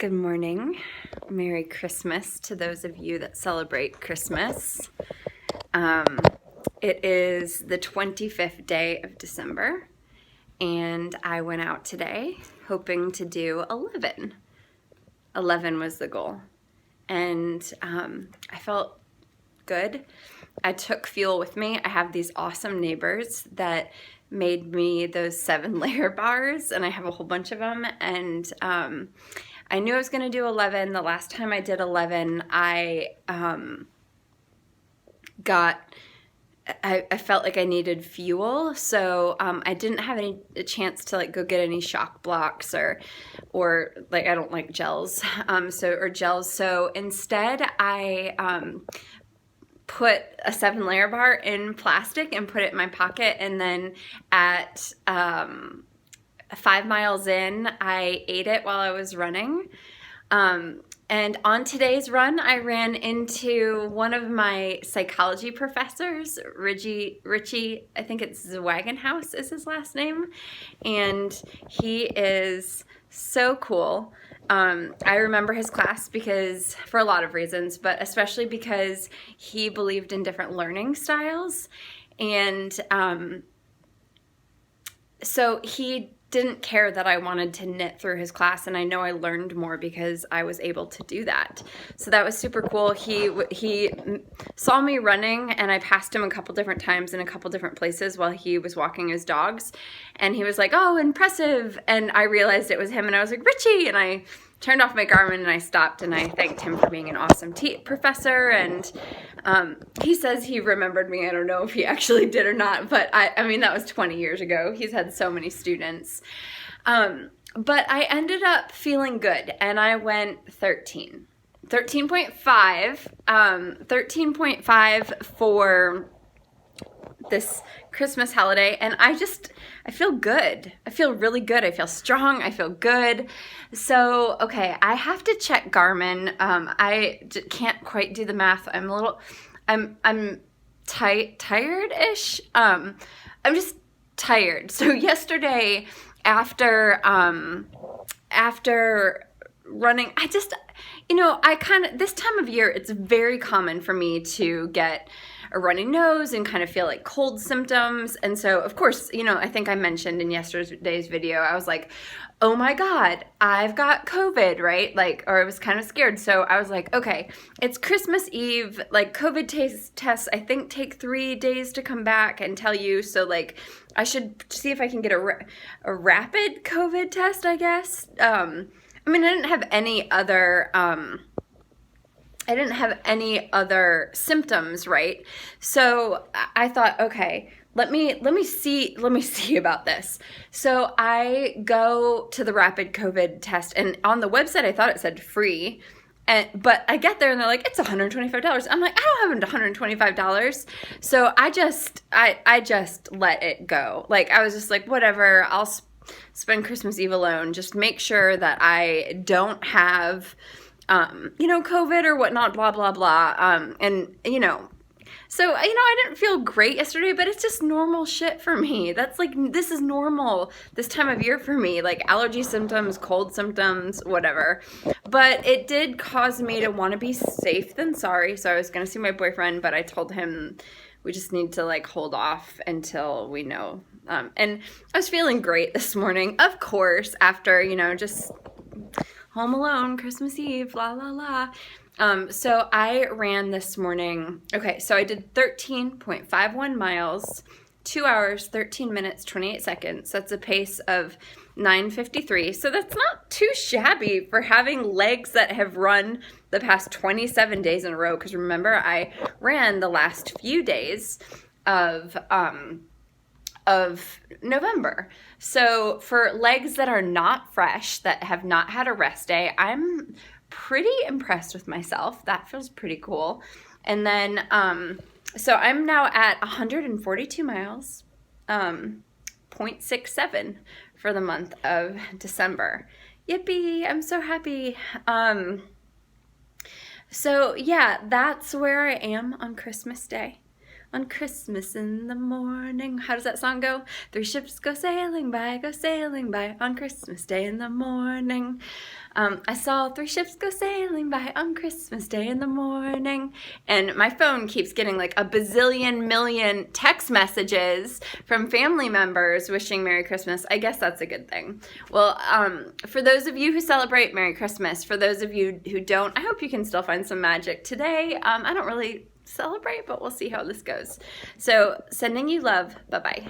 Good morning. Merry Christmas to those of you that celebrate Christmas. It is the 25th day of December, and I went out today hoping to do 11. 11 was the goal, and I felt good. I took fuel with me. I have these awesome neighbors that made me those 7-layer bars, and I have a whole bunch of them, and I knew I was going to do 11. The last time I did 11, I felt like I needed fuel, so I didn't have a chance to like go get any shock blocks or like I don't like gels, or gels. So instead, I put a 7-layer bar in plastic and put it in my pocket, and then at 5 miles in, I ate it while I was running. And on today's run, I ran into one of my psychology professors, Richie, I think it's Zwagenhouse is his last name, and he is so cool. I remember his class because, for a lot of reasons, but especially because he believed in different learning styles, and so he didn't care that I wanted to knit through his class, and I know I learned more because I was able to do that. So that was super cool. He saw me running, and I passed him a couple different times in a couple different places while he was walking his dogs, and he was like, "Oh, impressive," and I realized it was him, and I was like, "Richie," and I turned off my Garmin and I stopped and I thanked him for being an awesome professor, and he says he remembered me. I don't know if he actually did or not, but I mean, that was 20 years ago. He's had so many students. But I ended up feeling good, and I went 13.5 for this Christmas holiday, and I feel good. I feel really good. I feel strong. I feel good. So, okay, I have to check Garmin. I can't quite do the math. I'm tired-ish. I'm just tired. So yesterday, after running, this time of year, it's very common for me to get a runny nose and kind of feel like cold symptoms. And so, of course, I think I mentioned in yesterday's video, I was like, oh my God, I've got COVID, right? Or I was kind of scared. So I was like, okay, it's Christmas Eve, COVID tests, I think, take 3 days to come back and tell you. So I should see if I can get a rapid COVID test, I guess. I didn't have any other symptoms, right? So I thought, okay, let me see about this. So I go to the rapid COVID test, and on the website I thought it said free, but I get there and they're like, it's $125. I'm like, I don't have $125. So I just let it go. I was just like, whatever, I'll spend Christmas Eve alone. Just make sure that I don't have COVID or whatnot, blah, blah, blah. So, I didn't feel great yesterday, but it's just normal shit for me. That's this is normal this time of year for me, allergy symptoms, cold symptoms, whatever. But it did cause me to want to be safe than sorry. So I was going to see my boyfriend, but I told him we just need to hold off until we know. And I was feeling great this morning, of course, after, just home alone, Christmas Eve, la, la, la. So I ran this morning. Okay, so I did 13.51 miles, 2 hours, 13 minutes, 28 seconds. That's a pace of 9:53. So that's not too shabby for having legs that have run the past 27 days in a row. Because remember, I ran the last few days of November. So for legs that are not fresh, that have not had a rest day, I'm pretty impressed with myself. That feels pretty cool. And then, so I'm now at 142 miles, 0.67 for the month of December. Yippee, I'm so happy. So yeah, that's where I am on Christmas Day. on Christmas in the morning. How does that song go? 3 ships go sailing by on Christmas Day in the morning. I saw 3 ships go sailing by on Christmas Day in the morning. And my phone keeps getting like a bazillion million text messages from family members wishing Merry Christmas. I guess that's a good thing. Well, for those of you who celebrate Merry Christmas, for those of you who don't, I hope you can still find some magic today. I don't really celebrate, but we'll see how this goes. So, sending you love. Bye-bye.